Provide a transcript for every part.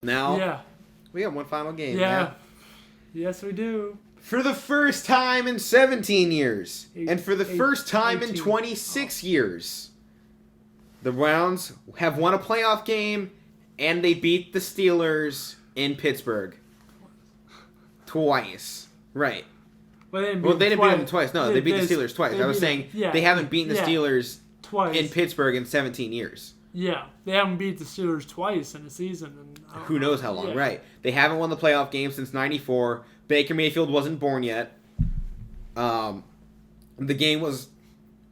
Now, we have one final game. Yeah. Yes, we do. For the first time in 17 years, and for the first time in 26 years, the Browns have won a playoff game, and they beat the Steelers in Pittsburgh. Twice. Right. Well, they didn't beat them twice. No, they beat the Steelers twice. I was saying they haven't beaten the Steelers twice in Pittsburgh in 17 years. Yeah, they haven't beat the Steelers twice in a season. And who knows how long, right. They haven't won the playoff game since 94. Baker Mayfield wasn't born yet. The game was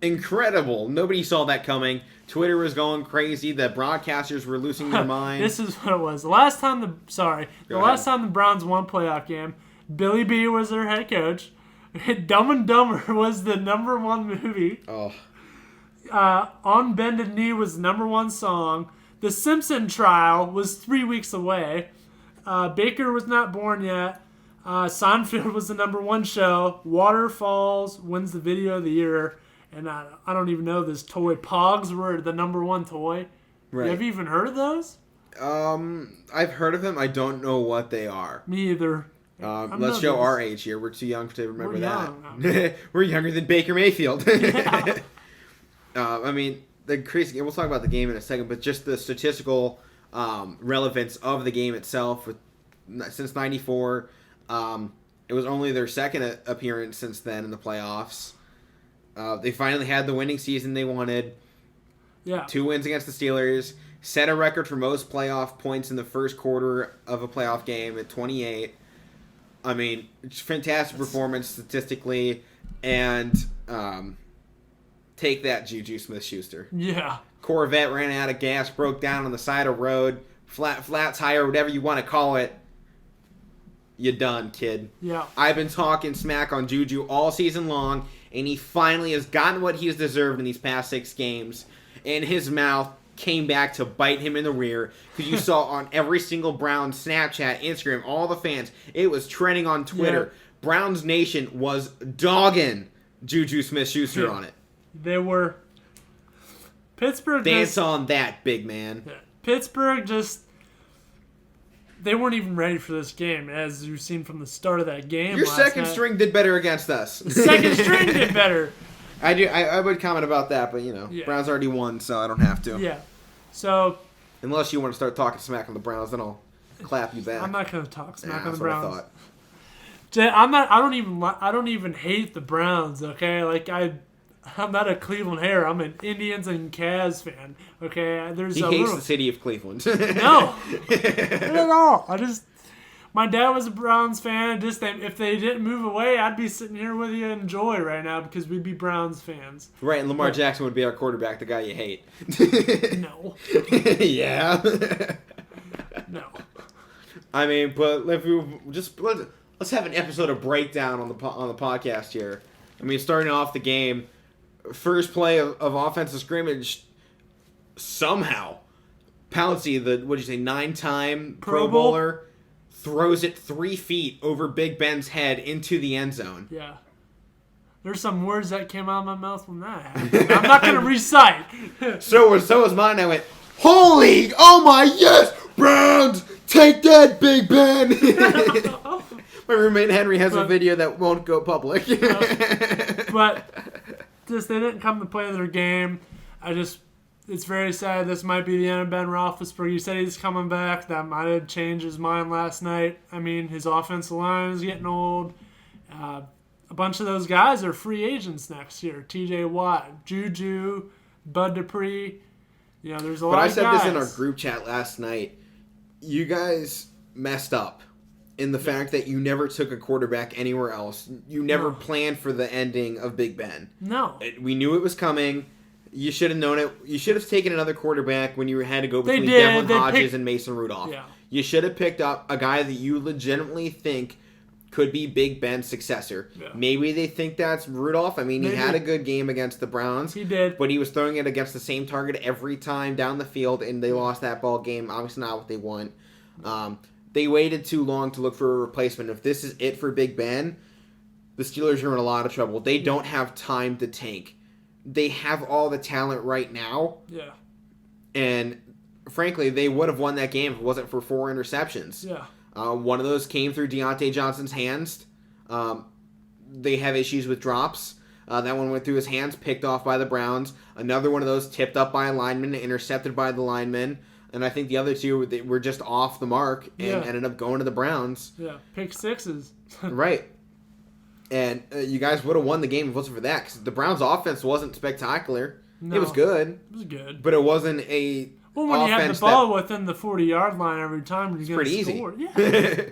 incredible. Nobody saw that coming. Twitter was going crazy. The broadcasters were losing their mind. This is what it was. The last time the Browns won a playoff game, Billy B was their head coach. Dumb and Dumber was the number one movie. Oh. On Bended Knee was the number one song. The Simpson trial was 3 weeks away. Baker was not born yet. Seinfeld was the number one show. Waterfalls wins the video of the year. And I don't even know this toy. Pogs were the number one toy. Right. Have you even heard of those? I've heard of them. I don't know what they are. Me either. Let's show our age here. We're too young to remember that. We're younger than Baker Mayfield. Yeah. I mean, the crazy. We'll talk about the game in a second, but just the statistical relevance of the game itself. Since '94, it was only their second appearance since then in the playoffs. They finally had the winning season they wanted. Yeah. 2 wins against the Steelers. Set a record for most playoff points in the first quarter of a playoff game at 28. I mean, it's fantastic performance statistically, and take that, Juju Smith-Schuster. Yeah. Corvette ran out of gas, broke down on the side of the road, flat tire, whatever you want to call it. You done, kid. Yeah. I've been talking smack on Juju all season long, and he finally has gotten what he has deserved in these past 6 games. And his mouth came back to bite him in the rear, because you saw on every single Browns Snapchat, Instagram, all the fans, it was trending on Twitter. Yeah. Browns Nation was dogging Juju Smith-Schuster on it. They were. Pittsburgh Dance on that, big man. Yeah. Pittsburgh just. They weren't even ready for this game, as you've seen from the start of that game. Your second string did better against us. Second string did better. I would comment about that, but Browns already won, so I don't have to. Yeah. So. Unless you want to start talking smack on the Browns, then I'll clap you back. I'm not going to talk smack on the Browns. That's what I thought. I don't even hate the Browns. Okay, like I'm not a Cleveland hater. I'm an Indians and Cavs fan. Okay, he hates the city of Cleveland. No, not at all. My dad was a Browns fan. If they didn't move away, I'd be sitting here with you in joy right now because we'd be Browns fans. Right, and Lamar Jackson would be our quarterback, the guy you hate. No. Yeah. No. I mean, but let's have an episode of breakdown on the podcast here. I mean, starting off the game, first play of offensive scrimmage, somehow Pouncey, the 9-time Pro Bowler, throws it 3 feet over Big Ben's head into the end zone. Yeah. There's some words that came out of my mouth when that happened. I'm not going to recite. So was mine. I went, holy, oh my, yes, Browns, take that, Big Ben. My roommate Henry has a video that won't go public. But they didn't come to play their game. It's very sad. This might be the end of Ben Roethlisberger. He said he's coming back. That might have changed his mind last night. I mean, his offensive line is getting old. A bunch of those guys are free agents next year. T.J. Watt, Juju, Bud Dupree. There's a lot of guys. But I said this in our group chat last night. You guys messed up in the fact that you never took a quarterback anywhere else. You never planned for the ending of Big Ben. No. We knew it was coming. You should have known it. You should have taken another quarterback when you had to go between Devlin Hodges and Mason Rudolph. Yeah. You should have picked up a guy that you legitimately think could be Big Ben's successor. Yeah. Maybe they think that's Rudolph. I mean, he had a good game against the Browns. He did. But he was throwing it against the same target every time down the field, and they lost that ball game. Obviously not what they want. They waited too long to look for a replacement. If this is it for Big Ben, the Steelers are in a lot of trouble. They don't have time to tank. They have all the talent right now. Yeah. And frankly, they would have won that game if it wasn't for 4 interceptions. Yeah. One of those came through Deontay Johnson's hands. They have issues with drops. That one went through his hands, picked off by the Browns. Another one of those tipped up by a lineman, intercepted by the lineman. And I think the other two were just off the mark and ended up going to the Browns. Yeah, pick sixes. Right. And you guys would have won the game if it wasn't for that. Because the Browns' offense wasn't spectacular. No, it was good. It was good. But it wasn't a Well, when you have the ball within the 40-yard line every time, you're going to score. Yeah.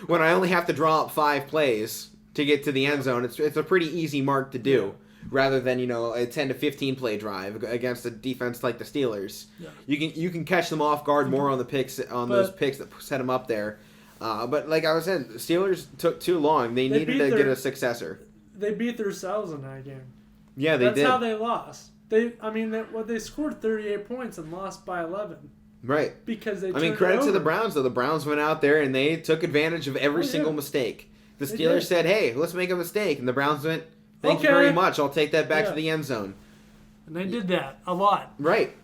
When I only have to draw up 5 plays to get to the end zone, it's a pretty easy mark to do. Rather than, a 10 to 15 play drive against a defense like the Steelers. Yeah. You can catch them off guard more on those picks that set them up there. But like I was saying, the Steelers took too long. They needed to get a successor. They beat themselves in that game. Yeah, they did. That's how they lost. They scored 38 points and lost by 11. Right. Because they credit to the Browns, though. The Browns went out there and they took advantage of every single mistake. The Steelers said, hey, let's make a mistake. And the Browns went, thank you very much. I'll take that back to the end zone. And they did that a lot. Right.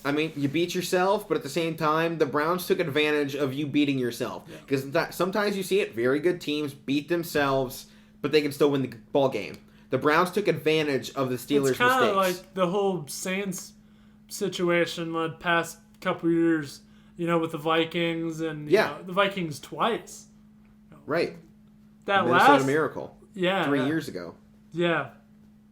You beat yourself, but at the same time, the Browns took advantage of you beating yourself. Because sometimes you see it, very good teams beat themselves, but they can still win the ball game. The Browns took advantage of the Steelers' mistakes. It's kind of like the whole Saints situation the past couple years, with the Vikings and the Vikings twice. Right. That Minnesota Miracle. Yeah. 3 years ago. Yeah.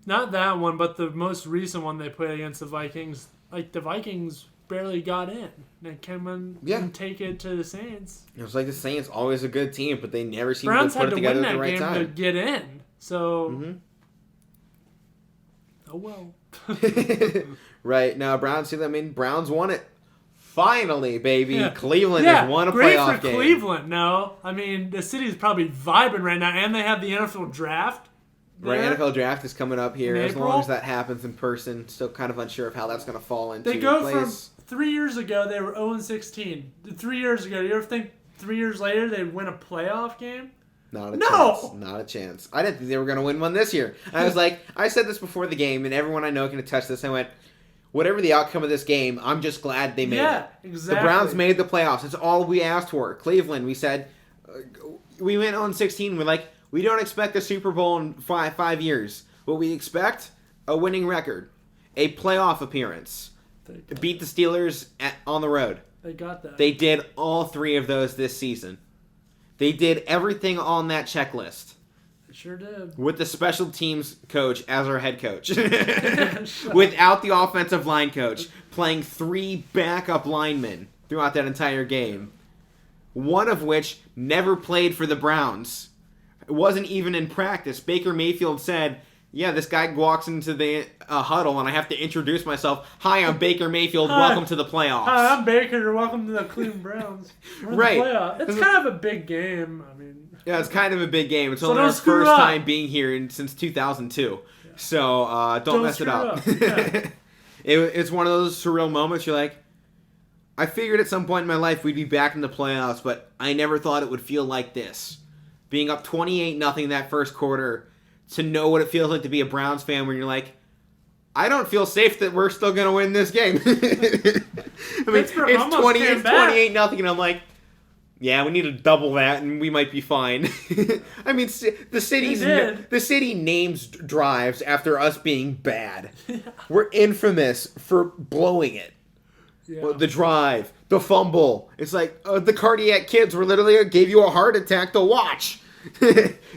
Not that one, but the most recent one they played against the Vikings. Like, the Vikings barely got in. They came in and take it to the Saints. It was like the Saints, always a good team, but they never seem to put it together at the right time. Browns had to win that game to get in. So, oh well. Right. Now, Browns won it. Finally, baby. Yeah. Cleveland has won a playoff game. Great for Cleveland. No, the city's probably vibing right now, and they have the NFL draft. Right, NFL draft is coming up here. As long as that happens in person, still kind of unsure of how that's going to fall into place. They go from 3 years ago, they were 0-16. 3 years ago, you ever think 3 years later they'd win a playoff game? Not a chance. Not a chance. I didn't think they were going to win one this year. I was like, I said this before the game, and everyone I know can attest to this. I went, whatever the outcome of this game, I'm just glad they made it. Yeah, exactly. The Browns made the playoffs. It's all we asked for. Cleveland, we said, we went 0-16. We're like, we don't expect a Super Bowl in five years. What we expect, a winning record, a playoff appearance, beat the Steelers on the road. They got that. They did all 3 of those this season. They did everything on that checklist. They sure did. With the special teams coach as our head coach. Without the offensive line coach. Playing 3 backup linemen throughout that entire game. One of which never played for the Browns. It wasn't even in practice. Baker Mayfield said, yeah, this guy walks into the huddle and I have to introduce myself. Hi, I'm Baker Mayfield. Welcome to the playoffs. Hi, I'm Baker. Welcome to the Cleveland Browns. Right. It's kind of a big game. Yeah, it's kind of a big game. It's only our first time being here since 2002. Yeah. So don't mess it up. Yeah. It's one of those surreal moments. You're like, I figured at some point in my life we'd be back in the playoffs, but I never thought it would feel like this. Being up 28-0 that first quarter, to know what it feels like to be a Browns fan where you're like, I don't feel safe that we're still going to win this game. It's 28-0, and I'm like, yeah, we need to double that, and we might be fine. The city names drives after us being bad. Yeah. We're infamous for blowing it. Yeah. The drive, the fumble. It's like the cardiac kids were literally gave you a heart attack to watch.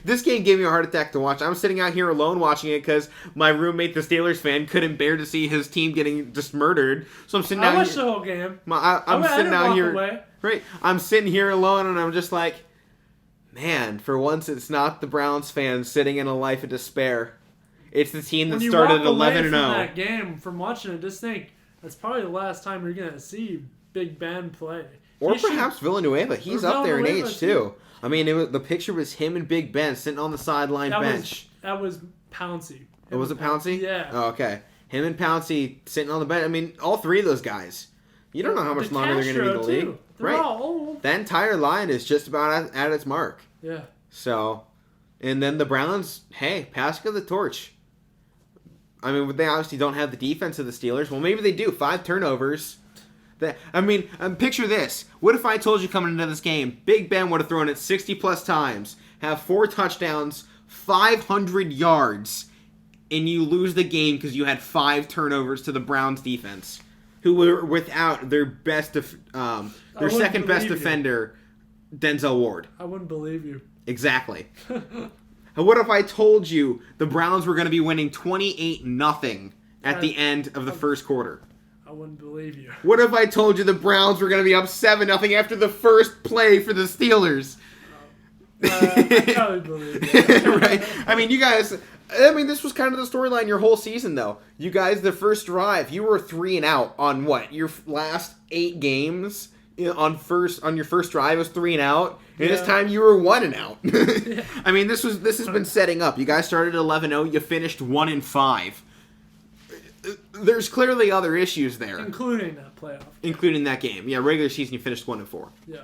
This game gave me a heart attack to watch. I'm sitting out here alone watching it because my roommate, the Steelers fan, couldn't bear to see his team getting just murdered. So I'm sitting out here. I watched the whole game. I'm sitting out here. Away. Right. I'm sitting here alone, and I'm just like, man, for once it's not the Browns fans sitting in a life of despair. It's the team that started 11-0. From that game, from watching it, just think that's probably the last time you're gonna see Big Ben play. Or perhaps Villanueva. He's up there in age too. The picture was him and Big Ben sitting on the sideline bench. That was Pouncey. Was it Pouncey? Yeah. Oh, okay. Him and Pouncey sitting on the bench. All 3 of those guys. You don't know how much longer they're going to be in the league. They're all old. That entire line is just about at its mark. Yeah. So, and then the Browns, passing of the torch. They obviously don't have the defense of the Steelers. Well, maybe they do. 5 turnovers. Picture this. What if I told you coming into this game, Big Ben would have thrown it 60-plus times, have 4 touchdowns, 500 yards, and you lose the game because you had 5 turnovers to the Browns defense, who were without their second best defender, Denzel Ward. I wouldn't believe you. Exactly. And what if I told you the Browns were going to be winning 28-0 at the end of the first quarter? I wouldn't believe you. What if I told you the Browns were going to be up 7-0 after the first play for the Steelers? I probably believe you. Right? This was kind of the storyline your whole season, though. You guys, the first drive, you were 3-out on what? Your last 8 games? On your first drive was 3-out, and this time you were 1-out. Yeah. This has been setting up. You guys started 11-0, you finished 1-5. There's clearly other issues there, including that playoff, including that game. Yeah, regular season you finished 1-4. Yeah.